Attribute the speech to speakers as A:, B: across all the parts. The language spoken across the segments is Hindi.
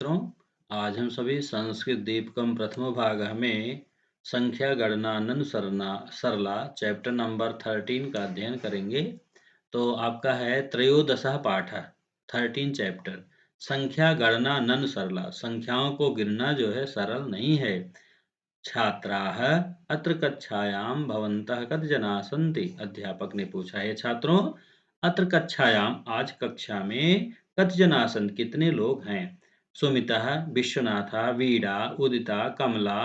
A: मित्रों, आज हम सभी संस्कृत दीपकम प्रथम भाग में संख्या गणना नन सरना सरला चैप्टर नंबर 13 का अध्ययन करेंगे। तो आपका है त्रयोदशः पाठ 13 चैप्टर संख्या गणना नन सरला। संख्याओं को गिनना जो है सरल नहीं है। छात्राः अत्र कक्षायां भवन्तः कति जनाः सन्ति? अध्यापक ने पूछा है छात्रों, अत्र कक्षायां आज कक्षा में कति जनाः सन्ति? कितने लोग हैं? सुमितः, विश्वनाथः, वीणा, उदिता, कमला,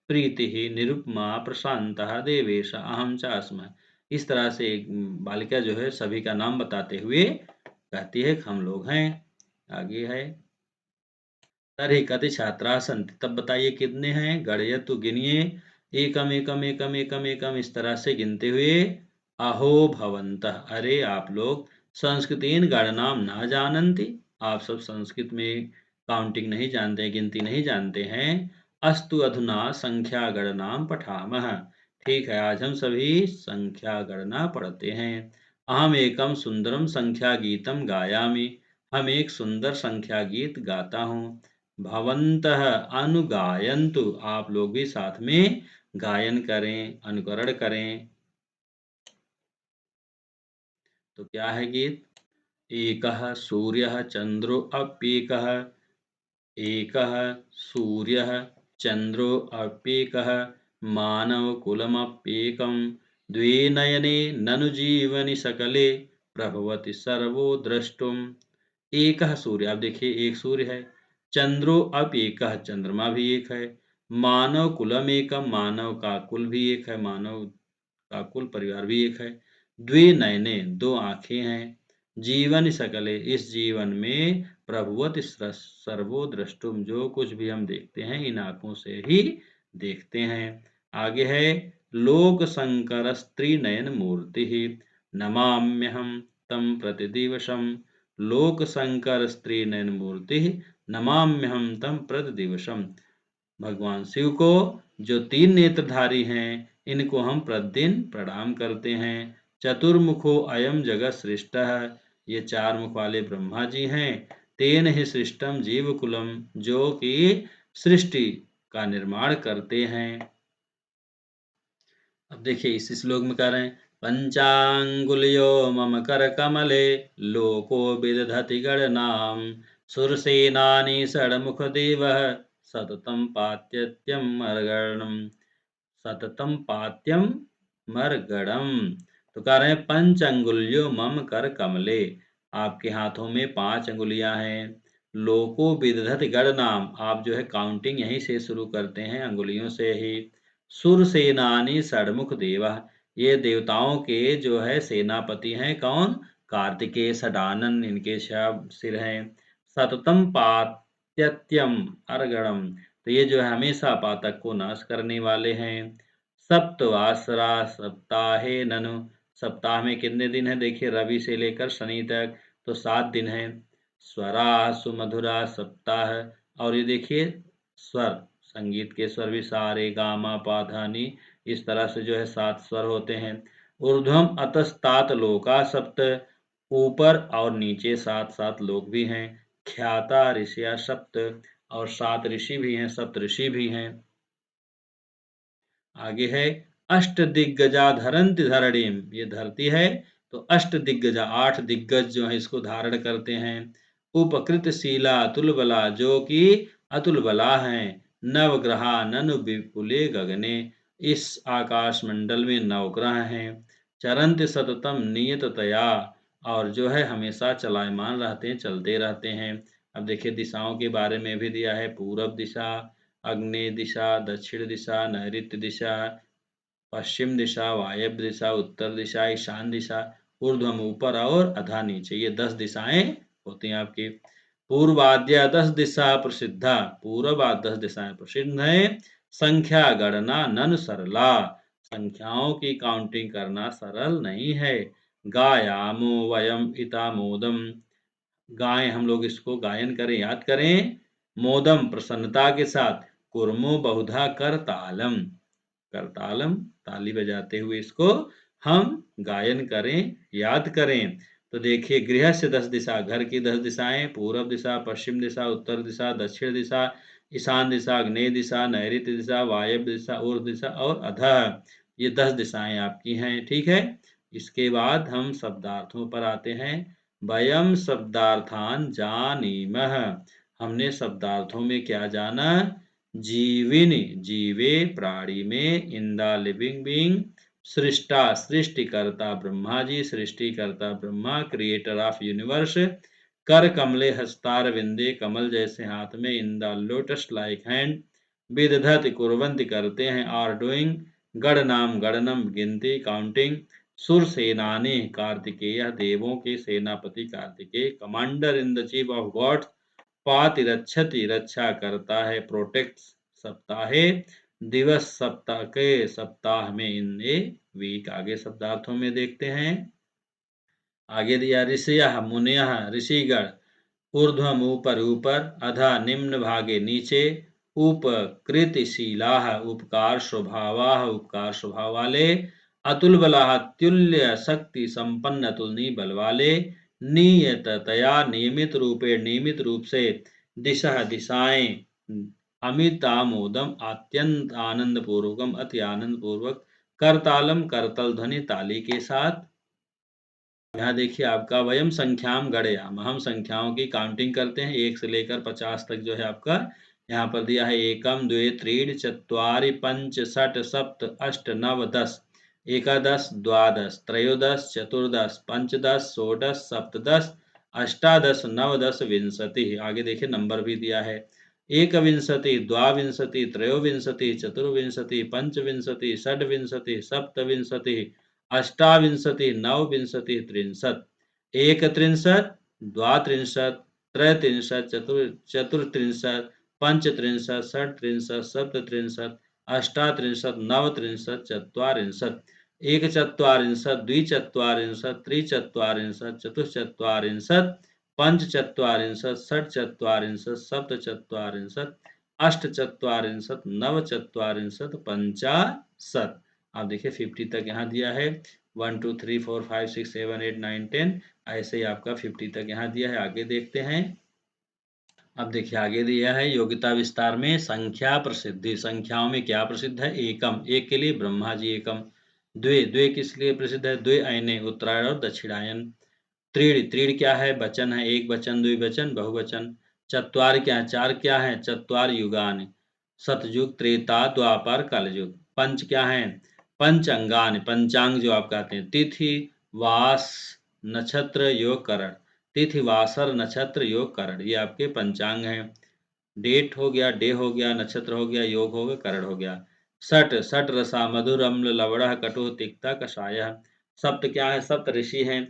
A: प्रीतिः, निरुपमा, प्रशांतः, देवेश, अहम च अस्मि। इस तरह से एक बालिका जो है सभी का नाम बताते हुए कहती है कि हम लोग हैं। आगे है तर्हि कति छात्राः सन्ति? तब बताइए कितने हैं? गणयतु गिनिए। एकम एकम एकम एकम एकम इस तरह से गिनते हुए अहो भवन्तः, अरे आप लोग संस्कृतेन गणनाम न जानन्ति, आप सब संस्कृत में काउंटिंग नहीं जानते, गिनती नहीं जानते हैं। अस्तु अधुना संख्या गणनाम पठामः। ठीक है, आज हम सभी संख्या गणना पढ़ते हैं। अहम एकम सुंदरम संख्या गीतम गायामि। हम एक सुंदर संख्या गीत गाता हूँ। भवन्तः अनुगायन्तु, आप लोग भी साथ में गायन करें, अनुकरण करें। तो क्या है गीत? एकः सूर्यः चंद्रो अप्येकः, एकः सूर्यः चंद्रो अप्येकः, मानवकुलमप्येकं, द्वे नयने ननु जीवनि सकले, प्रभवति सर्वो द्रष्टुम। एकः सूर्य, आप देखिए एक सूर्य है। चंद्रो अप्येकः, चंद्रमा भी एक है। मानव कुलम एकम, मानव का कुल भी एक है, मानव का कुल परिवार भी एक है। द्वे नयने, दो आंखें हैं। जीवन सकले, इस जीवन में प्रभुवत सर्वो द्रष्टुम, जो कुछ भी हम देखते हैं इन आंखों से ही देखते हैं। आगे है लोक संकर स्त्री नयन मूर्ति, नमाम्यहम तम प्रतिदिवसम। लोक संकर स्त्री नयन मूर्ति, नमाम्यहम तम प्रतिदिवसम। भगवान शिव को जो तीन नेत्रधारी हैं, इनको हम प्रतिदिन प्रणाम करते हैं। चतुर्मुखो अयम जगत सृष्टः, ये चार मुख वाले ब्रह्मा जी हैं। तेन ही सृष्टम जीवकुलम, जो कि सृष्टि का निर्माण करते हैं। अब देखिए इस श्लोक में कह रहे हैं पंचांगुल्यो मम कर कमले, लोको विदधति गणनाम, सुरसेनानि षण्मुख देवः, सततम पात्यत्यम मर्गणम, सततम पात्यम मर्गणम। तो कह रहे हैं पंच अंगुल्यो मम कर कमले, आपके हाथों में 5 अंगुलियां हैं। लोको विदधति गणनाम, आप जो है काउंटिंग यहीं से शुरू करते हैं, अंगुलियों से ही। सुरसेनानी षण्मुख देवा, ये देवताओं के जो है सेनापति हैं। कौन? कार्तिकेय षडानन, इनके 6 सिर हैं। सततम पात्यत्यम अर्गणम, तो ये जो है हमेशा पातक को नाश करने वाले हैं। सप्तवासरा सप्ताहे ननु, सप्ताह में कितने दिन है? देखिए रवि से लेकर शनि तक, तो 7 दिन है। स्वरा सुमधुरा सप्ताह, और ये देखिए स्वर, संगीत के स्वर भी सा रे गा मा पा धा नी, इस तरह से जो है 7 स्वर होते हैं। ऊर्ध्वम अतस्तात लोका सप्त, ऊपर और नीचे 7 लोक भी हैं। ख्याता ऋषिया सप्त, और 7 ऋषि भी हैं, सप्त ऋषि भी हैं। आगे है अष्ट दिग्गजा धरंति धरणीम, ये धरती है तो अष्ट दिग्गजा, 8 दिग्गज जो है इसको धारण करते हैं। उपकृत शीला अतुल बला, जो कि अतुल बला हैं। नवग्रहा ननु विपुले गगने, इस आकाश मंडल में 9 ग्रह हैं। चरंत सततम नियततया, और जो है हमेशा चलायमान रहते हैं, चलते रहते हैं। अब देखिए दिशाओं के बारे में भी दिया है। पूरब दिशा, अग्नि दिशा, दक्षिण दिशा, नैऋत्य दिशा, पश्चिम दिशा, वायव्य दिशा, उत्तर दिशा, ईशान दिशा, ऊर्ध्वम ऊपर और अधा नीचे, ये 10 दिशाएं होती हैं आपकी। पूर्वाद्या 10 दिशा प्रसिद्धा, पूर्व 10 दिशाएं प्रसिद्ध हैं। संख्या गणना नन सरला, संख्याओं की काउंटिंग करना सरल नहीं है। गायामो वयम इता मोदम, गाएं हम लोग, इसको गायन करें, याद करें। मोदम प्रसन्नता के साथ, कुर्मो बहुधा करतालम, करतालम ताली बजाते हुए इसको हम गायन करें, याद करें। तो देखिए गृहस्य 10 दिशा, घर की 10 दिशाएं, पूर्व दिशा, पश्चिम दिशा, उत्तर दिशा, दक्षिण दिशा, ईशान दिशा, आग्नेय दिशा, नैऋत्य दिशा, वायव्य दिशा, ऊर्ध्व दिशा और अधः, ये 10 दिशाएं आपकी हैं। ठीक है, इसके बाद हम शब्दार्थों पर आते हैं। वयम शब्दार्थान जानीमः, हमने शब्दार्थों में क्या जाना? जीविनी, जीवे प्राणी में, इन द लिविंग बीइंग, सृष्टा सृष्टिकर्ता ब्रह्मा जी, सृष्टिकर्ता ब्रह्मा, क्रिएटर ऑफ यूनिवर्स, कर कमले हस्तार विंदे, कमल जैसे हाथ में, in the lotus like hand, विदधति कुर्वन्ति करते हैं, आर डूइंग, गण नाम गणनम गिनती काउंटिंग, सुर सेनानी कार्तिकेय, देवों के सेनापति Kartikeya, commander in the chief of gods, पातिरक्षति रक्षा करता है, प्रोटेक्ट सप्ताहे, दिवस सप्ताह के, सप्ताह में, इन ए वीक। आगे शब्दार्थों में देखते हैं। आगे दिया ऋषयः मुनयः, ऋषिगण, ऊर्ध्वम ऊपर ऊपर, अधः निम्न भागे नीचे, उपकृतिशीलाः उपकार स्वभावाः उपकार स्वभाव वाले, अतुल बलाः तुल्य शक्ति संपन्न तुलनीय बल वाले, नियततया नियमित रूपे नियमित रूप से, दिशा दिशाएं, अमितामोदम अत्यंत आनंद पूर्वकम अति आनंद पूर्वक, करतालम करतल ध्वनि ताली के साथ। यहाँ देखिए आपका वयम संख्याम गणयाम, हम संख्याओं की काउंटिंग करते हैं 1 से लेकर 50 तक जो है आपका यहाँ पर दिया है। एकम द्वे त्रीणि चत्वारि पंच षट सप्त अष्ट नव 10, एकादश द्वादश त्रयोदश चतुर्दश पंचदश षोडश सप्तदश अष्टादश नवदश विंशति। आगे देखिए नंबर भी दिया है, एकविंशति द्वाविंशति त्रयोविंशति चतुर्विंशति पंचविंशति षड्विंशति सप्तविंशति अष्टाविंशति नवविंशति त्रिंशत्, एकत्रिंशत् द्वात्रिंशत् त्रयत्रिंशत् चतुर्त्रिंशत् पंचत्रिंशत् षट्त्रिंशत् सप्तत्रिंशत् अष्टात्रिंशत् नवत्रिंशत् चत्वारिंशत्, एकचत्वारिंशत् द्विचत्वारिंशत् त्रिचत्वारिंशत् चतुश्चत्वारिंशत् पंचचत्वारिंशत् षट्चत्वारिंशत् सप्तचत्वारिंशत् अष्टचत्वारिंशत् नवचत्वारिंशत् पंचाशत्। आप देखिए 50 तक यहाँ दिया है, 1 2 3 4 5 6 7 8 9 10, ऐसे ही आपका 50 तक यहाँ दिया है। आगे देखते हैं। अब देखिए आगे दिया है योग्यता विस्तार में संख्या प्रसिद्धि, संख्याओं में क्या प्रसिद्ध है? एकम, एक के लिए ब्रह्मा जी एकम, द्वे, द्वे किस लिए प्रसिद्ध है? द्वे अयने, उत्तरायण और दक्षिणायन, त्रीण, त्रीण क्या है? वचन है, एक वचन द्विवचन बहुवचन, चत्वार क्या है? चार क्या है? चत्वार युगान, सतयुग त्रेता द्वापर कलयुग, पंच क्या है? पंच अंगान, पंचांग जो आप कहते हैं, तिथि वास नक्षत्र योग करण, तिथि वासर नक्षत्र योग करण, ये आपके पंचांग हैं। डेट हो गया, डे हो गया, नक्षत्र हो गया, योग हो गया, करण हो गया। सट, सट रसा मधुर अम्ल लवण कटु तिक्ता कषाय, सप्त क्या है? सप्त ऋषि हैं।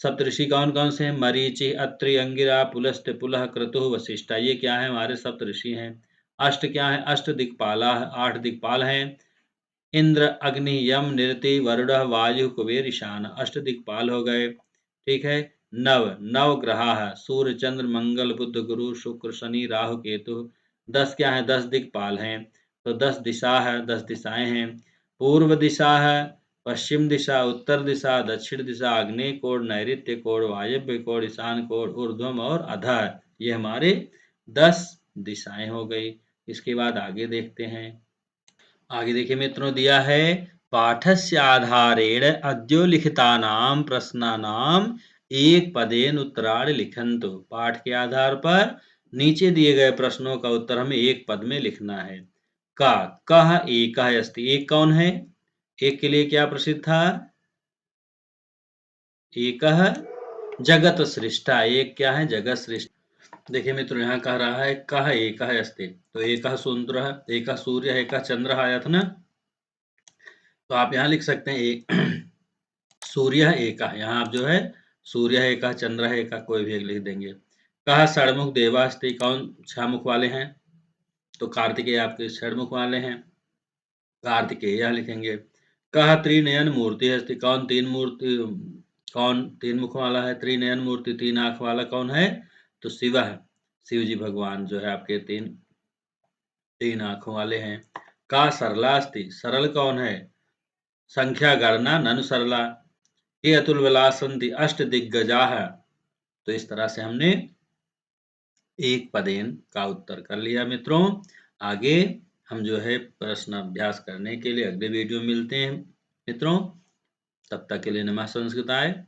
A: सप्त ऋषि कौन कौन से हैं? मरीचि अत्रि अंगिरा पुलस्त्य पुलह क्रतुः वशिष्ठा, ये क्या है? हमारे सप्त ऋषि हैं। अष्ट क्या है? अष्ट दिक्पाला, 8 दिक्पाल हैं। इंद्र अग्नि यम निरति वरुण वायु कुबेर ईशान, अष्ट दिक्पाल हो गए। ठीक है। नव, नव ग्रह, सूर्य चंद्र मंगल बुध गुरु शुक्र शनि राहु केतु। 10 क्या है? 10 दिक्पाल हैं। तो 10 दिशा है, 10 दिशाएं हैं। पूर्व दिशा है, पश्चिम दिशा, उत्तर दिशा, दक्षिण दिशा, आग्नेय कोण, नैऋत्य कोण, वायव्य कोण, ईशान कोण, ऊर्ध्वम और अधः, ये हमारे 10 दिशाएं हो गई। इसके बाद आगे देखते हैं। आगे देखिए मित्रों दिया है, पाठस्य आधारेण अद्योलिखितानां प्रश्नानां एक पदेन उत्तराणि लिखन्तु, पाठ के आधार पर नीचे दिए गए प्रश्नों का उत्तर हमें एक पद में लिखना है। का, कह एकः अस्ति, एक कौन है? एक के लिए क्या प्रसिद्ध था? एकः जगत सृष्टा, एक क्या है? जगत सृष्टा। देखिए मित्रों यहाँ कह रहा है कह एकः अस्ति, तो एकः सूर्य, एकः सूर्य, एकः चंद्र आया था ना, तो आप यहाँ लिख सकते हैं एक सूर्य एक, यहाँ आप जो है सूर्य है एक, चंद्र है एक, कोई भी एक लिख देंगे। कहा षडमुख देवास्ति, कौन 6 मुख वाले हैं? तो कार्तिकेय आपके षडमुख वाले हैं, कार्तिकेय लिखेंगे। कहा त्रिनयन मूर्ति अस्ति, कौन 3 मूर्ति, कौन 3 मुख वाला है? त्रिनयन मूर्ति, 3 आंख वाला कौन है? तो शिव है, शिव जी भगवान जो है आपके 3 आंखों वाले हैं। का सरला अस्ति, सरल कौन है? संख्या गणना ननु सरला, ये अतुल विलासंति अष्ट दिग्गजाः। तो इस तरह से हमने एक पदेन का उत्तर कर लिया मित्रों। आगे हम जो है प्रश्न अभ्यास करने के लिए अगले वीडियो में मिलते हैं मित्रों। तब तक के लिए नमः संस्कृताय।